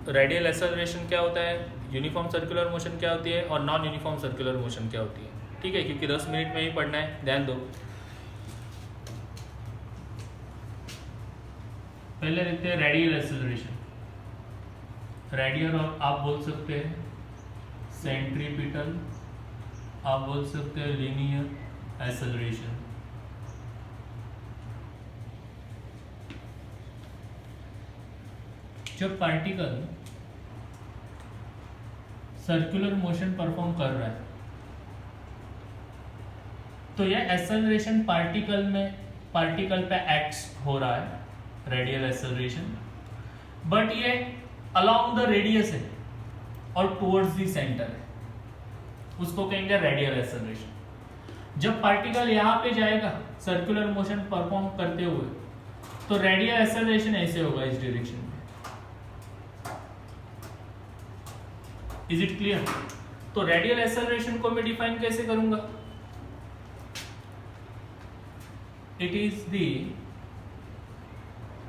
Radial acceleration क्या होता है, यूनिफॉर्म सर्कुलर मोशन क्या होती है और नॉन यूनिफॉर्म सर्कुलर मोशन क्या होती है। ठीक है, क्योंकि 10 मिनट में ही पढ़ना है, ध्यान दो। पहले देखते हैं रेडियल एक्सेलरेशन। रेडियल और आप बोल सकते हैं सेंट्रीपिटल, आप बोल सकते हैं लीनियर एक्सेलरेशन। जब पार्टिकल सर्कुलर मोशन परफॉर्म कर रहा है तो यह एक्सेलरेशन पार्टिकल पे एक्ट हो रहा है, रेडियल एक्सेलरेशन, बट ये अलोंग द रेडियस है और टुवर्ड्स द सेंटर है, उसको कहेंगे रेडियल एक्सेलरेशन। जब पार्टिकल यहाँ पे जाएगा सर्कुलर मोशन परफॉर्म करते हुए तो रेडियल एक्सेलरेशन ऐसे होगा इस डायरेक्शन में। Is it clear? तो रेडियल एक्सेलरेशन को मैं डिफाइन कैसे करूंगा? इट इज द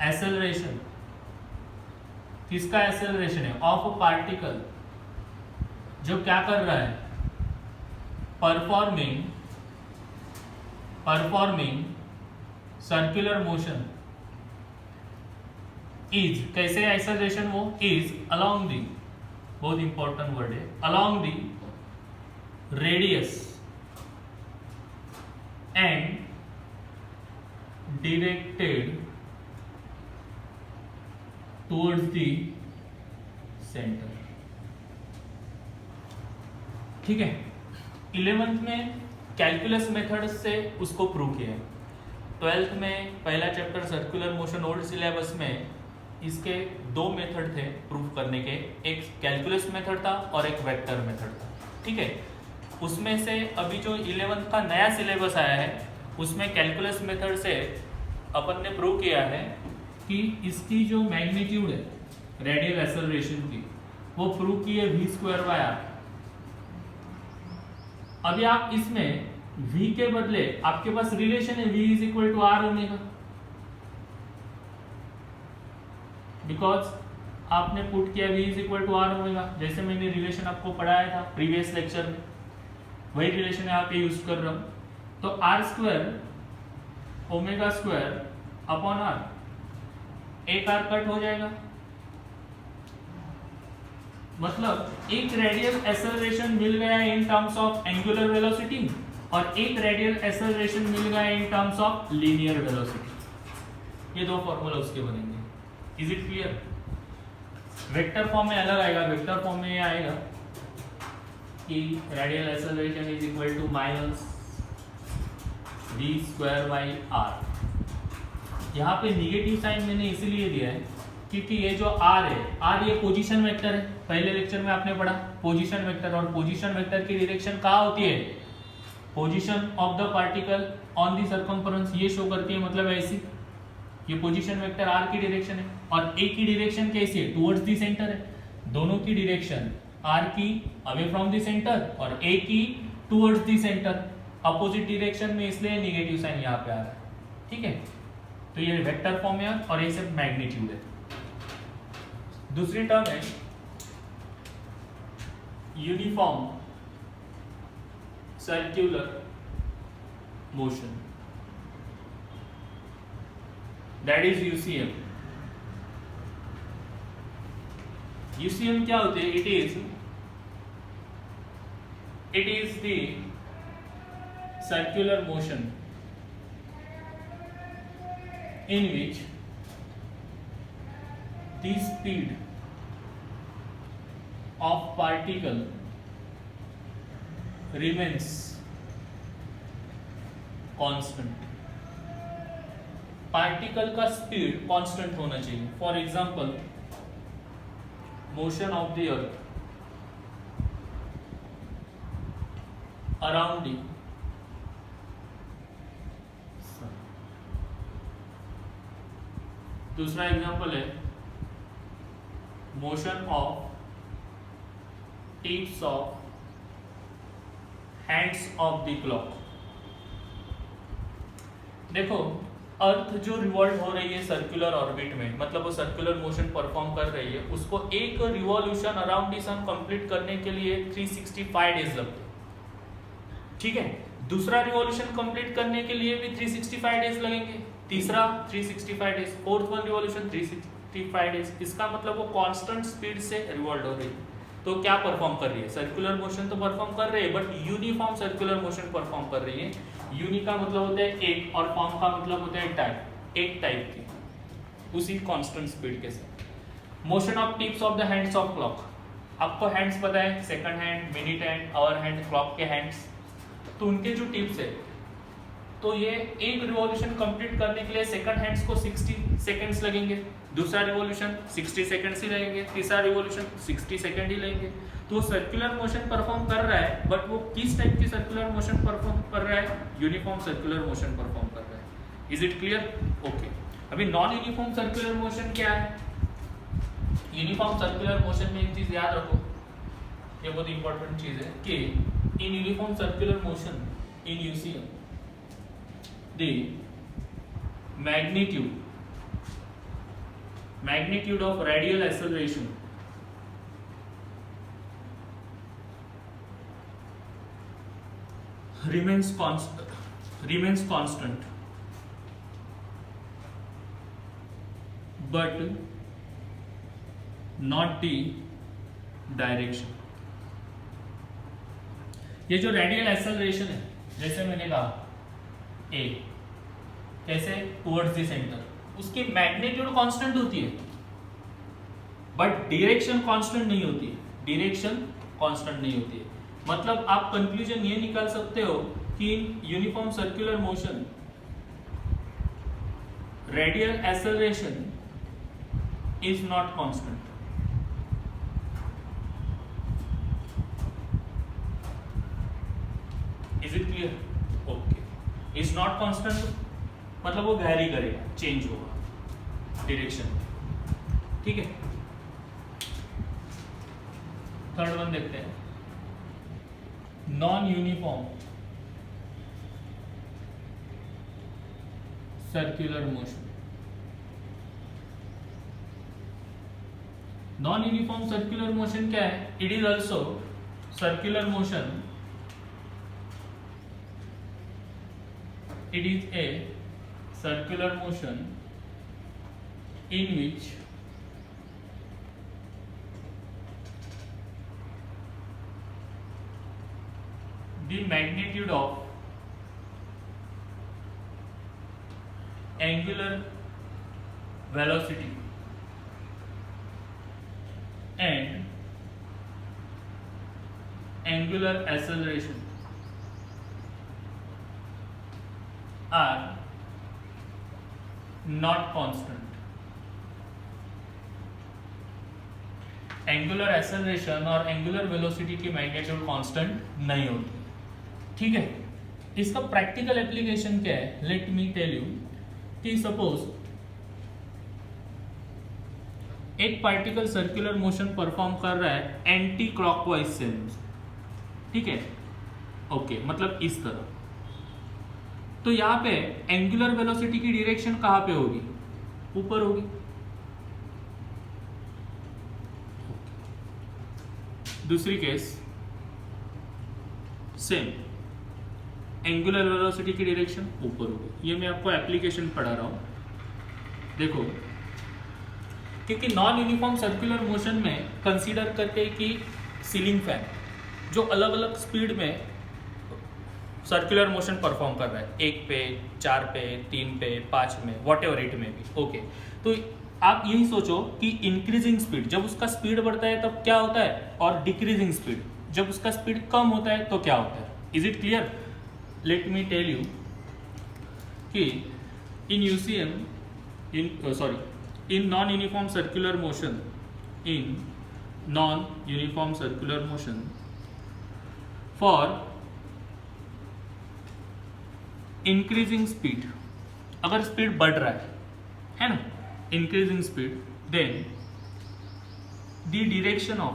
एक्सेलरेशन, किसका एक्सेलरेशन है? ऑफ अ पार्टिकल जो क्या कर रहा है, परफॉर्मिंग सर्कुलर मोशन, इज कैसे एक्सेलरेशन, वो इज अलोंग दी, बहुत इंपॉर्टेंट वर्ड है, along the radius and directed towards the center। ठीक है, 11th में कैलकुलस मेथड से उसको प्रूव किया है। 12th में पहला chapter circular motion old syllabus में इसके दो मेथड थे प्रूव करने के, एक कैलकुलस मेथड था और एक वेक्टर मेथड था। ठीक है, उसमें से अभी जो 11th का नया सिलेबस आया है उसमें कैलकुलस मेथड से अपन ने प्रूव किया है कि इसकी जो मैग्नीट्यूड है रेडियल एक्सेलरेशन की वो प्रूव की है v²/r। अभी आप इसमें v के बदले आपके पास रिलेशन है v = r ओमेगा, बिकॉज आपने पुट किया v = r ओमेगा, जैसे मैंने रिलेशन आपको पढ़ाया था प्रीवियस लेक्चर में, वही रिलेशन यहाँ पे यूज कर रहा हूं। तो r² ω² अपॉन r, एक r कट हो जाएगा, मतलब एक रेडियल एक्सेलरेशन मिल गया in terms of angular velocity और एक रेडियल एक्सेलरेशन मिल गया in terms of linear velocity. ये दो फॉर्मूला उसके बनेंगे। Is it clear? Vector form में अलग आएगा, वेक्टर फॉर्म में ये आएगा कि radial acceleration is equal to -v²/r। यहाँ पे निगेटिव साइन मैंने इसीलिए दिया है क्योंकि ये जो r है, r ये पोजीशन वेक्टर है, पहले लेक्चर में आपने पढ़ा पोजीशन वेक्टर, और पोजीशन वेक्टर की डायरेक्शन कहाँ होती है, position of the particle on the circumference, ये शो करती है, मतलब ऐसी ये पोजीशन वेक्टर r की डायरेक्शन है, और a की डायरेक्शन कैसी है, टुवर्ड्स द सेंटर है। दोनों की डायरेक्शन r की अवे फ्रॉम द सेंटर और a की towards the centre, opposite direction में, इसलिए नेगेटिव साइन यहाँ पे आ रहा है। ठीक है, तो ये वेक्टर फॉर्म है और ये सब मैग्नीट्यूड है। दूसरी टर्म है uniform circular motion, that is UCM. UCM क्या होते हैं? It is the circular motion in which the speed of particle remains constant। Particle का स्पीड कांस्टेंट होना चाहिए। For example motion of the earth around the दूसरा example है motion of tips of hands of the clock. देखो अर्थ जो revolve हो रही है सर्कुलर ऑर्बिट में, मतलब वो सर्कुलर मोशन परफॉर्म कर रही है, उसको एक revolution around the sun complete करने के लिए 365 डेज लगते हैं। ठीक है, दूसरा रिवॉल्यूशन कंप्लीट करने के लिए भी 365 डेज लगेंगे, तीसरा 365 days, fourth one revolution 365 days. इसका मतलब वो कांस्टेंट स्पीड से रिवॉल्व हो रही है। तो क्या परफॉर्म कर रही है? सर्कुलर मोशन तो परफॉर्म कर रही है, but uniform circular motion perform कर रही है। यूनि का मतलब होता है एक, और फॉर्म का मतलब होता है टाइप, एक टाइप की, उसी कांस्टेंट स्पीड के साथ। Motion of tips of the hands of clock, आपको हैंड्स पता है, second hand, minute hand, hour hand, clock के हैंड्स, तो उनके जो टिप्स है, तो ये एक रिवॉल्यूशन कंप्लीट करने के लिए सेकंड हैंड्स को 60 सेकंड्स लगेंगे, दूसरा रिवॉल्यूशन 60 सेकंड्स ही लगेंगे, तीसरा रिवॉल्यूशन 60 सेकंड ही लगेंगे। तो सर्कुलर मोशन परफॉर्म कर रहा है, बट वो किस टाइप की सर्कुलर मोशन परफॉर्म कर रहा है? यूनिफॉर्म सर्कुलर मोशन परफॉर्म कर रहा है। Is it clear? ओके। अभी नॉन यूनिफॉर्म सर्कुलर मोशन क्या है? यूनिफॉर्म सर्कुलर मोशन में एक चीज याद रखो, ये बहुत इंपॉर्टेंट चीज है कि in uniform circular motion in UCM the magnitude of radial acceleration remains constant, but not the direction। ये जो रेडियल एक्सेलरेशन है, जैसे मैंने कहा ए, कैसे? टुवर्ड्स द सेंटर, उसकी मैग्नीट्यूड कांस्टेंट होती है, बट डायरेक्शन कांस्टेंट नहीं होती है। डायरेक्शन कांस्टेंट नहीं होती है, मतलब आप कंक्लूजन ये निकाल सकते हो कि uniform circular motion radial acceleration is not constant. Is it clear? Okay. Is not constant मतलब वो वैरी करेगा, चेंज होगा डायरेक्शन। ठीक है, थर्ड वन देखते हैं, non uniform circular motion. Non uniform circular motion क्या है? It is also circular motion, it is a circular motion in which the magnitude of angular velocity and angular acceleration are not constant। Angular acceleration और angular velocity की magnitude constant नहीं होती। ठीक है, इसका practical application क्या है? Late me tell you कि सपोज एक पार्टिकल सर्कुलर मोशन परफॉर्म कर रहा है एंटी क्लॉकवाइज से, ठीक है, ओके, मतलब इस तरह। तो यहाँ पे एंगुलर वेलोसिटी की डायरेक्शन कहाँ पे होगी? ऊपर होगी। दूसरी केस सेम, एंगुलर वेलोसिटी की डायरेक्शन ऊपर होगी। ये मैं आपको एप्लीकेशन पढ़ा रहा हूं, देखो, क्योंकि नॉन यूनिफॉर्म सर्कुलर मोशन में कंसीडर करते हैं कि सीलिंग फैन जो अलग अलग स्पीड में सर्कुलर मोशन परफॉर्म कर रहा है, 1 पे, 4 पे, 3 पे, 5 में, वॉट एवर रेट में भी, ओके। तो आप यही सोचो कि इंक्रीजिंग स्पीड, जब उसका स्पीड बढ़ता है तब क्या होता है, और डिक्रीजिंग स्पीड, जब उसका स्पीड कम होता है तो क्या होता है। Is it clear? Let me tell you कि in UCM, in non-uniform circular motion for increasing speed, अगर स्पीड बढ़ रहा है ना, increasing speed, then the direction of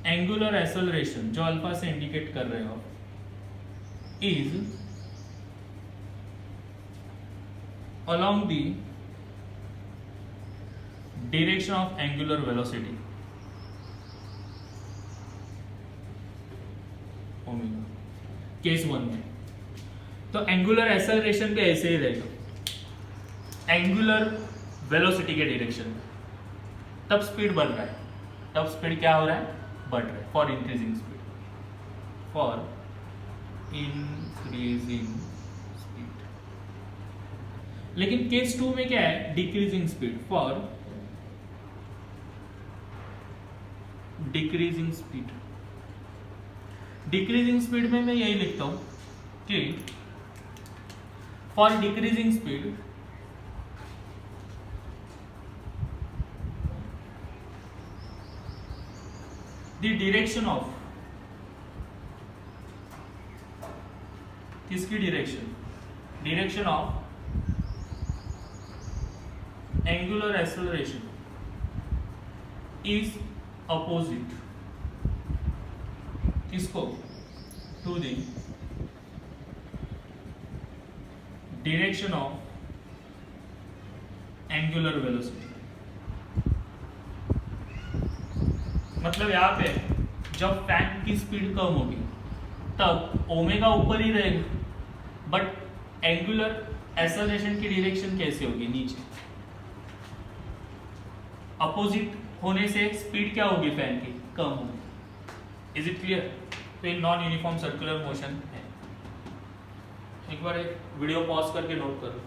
angular acceleration जो अल्फा से इंडिकेट कर रहे हो, is along the direction of angular velocity omega. Case 1 में तो एंगुलर एक्सेलरेशन भी ऐसे ही रहेगा एंगुलर वेलोसिटी के डायरेक्शन में, तब स्पीड बढ़ रहा है, तब स्पीड क्या हो रहा है, बढ़ रहा है, for increasing speed, for increasing speed. लेकिन केस 2 में क्या है, decreasing speed, for decreasing speed. Decreasing speed में मैं यही लिखता हूं कि for decreasing speed the direction of, किसकी direction, direction of angular acceleration is opposite, किसको, to the direction of angular velocity. मतलब यहां पे जब फैन की स्पीड कम होगी तब ओमेगा ऊपर ही रहेगा, बट एंगुलर एक्सेलरेशन की डायरेक्शन कैसे होगी, नीचे, अपोजिट होने से स्पीड क्या होगी फैन की, कम होगी। Is it clear? तो ये नॉन यूनिफॉर्म सर्कुलर मोशन है। एक बार वीडियो पॉज करके नोट करो।